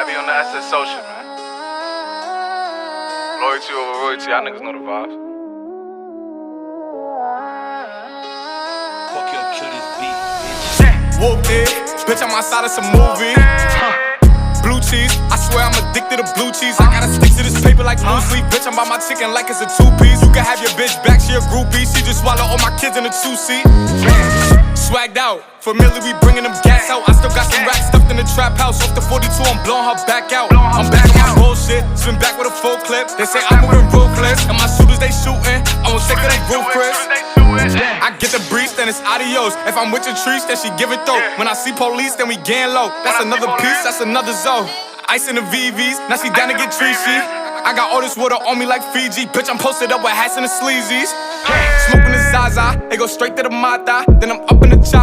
I be on the SSO shit, man. Loyalty over royalty, y'all niggas know the vibes. Fuck your kill this beat, bitch. Whooped it, bitch, I'm outside of some movie. Blue cheese, I swear I'm addicted to blue cheese. I gotta stick to this paper like blue sleep. Bitch, I'm by my chicken like it's a two-piece. You can have your bitch back, she a groupie. She just swallow all my kids in a two-seat. Swagged out, familiar, we bringing them gas out. I still got some racks stuffed in the trap house. Off the 42, I'm blowing her back out. I'm back on my bullshit, spin back with a full clip. They say I'm moving ruthless, and my shooters they shooting. I won't take it they roof, Chris. I get the breeze, then it's adios. If I'm with your trees, then she give it though. When I see police, then we gang low. That's another piece, that's another zone. Ice in the VVs, now she down to get treachy. I got all this water on me like Fiji. Bitch, I'm posted up with hats and the sleazies. Smoking the Zaza, they go straight to the Mata. Then I'm up in the chopper.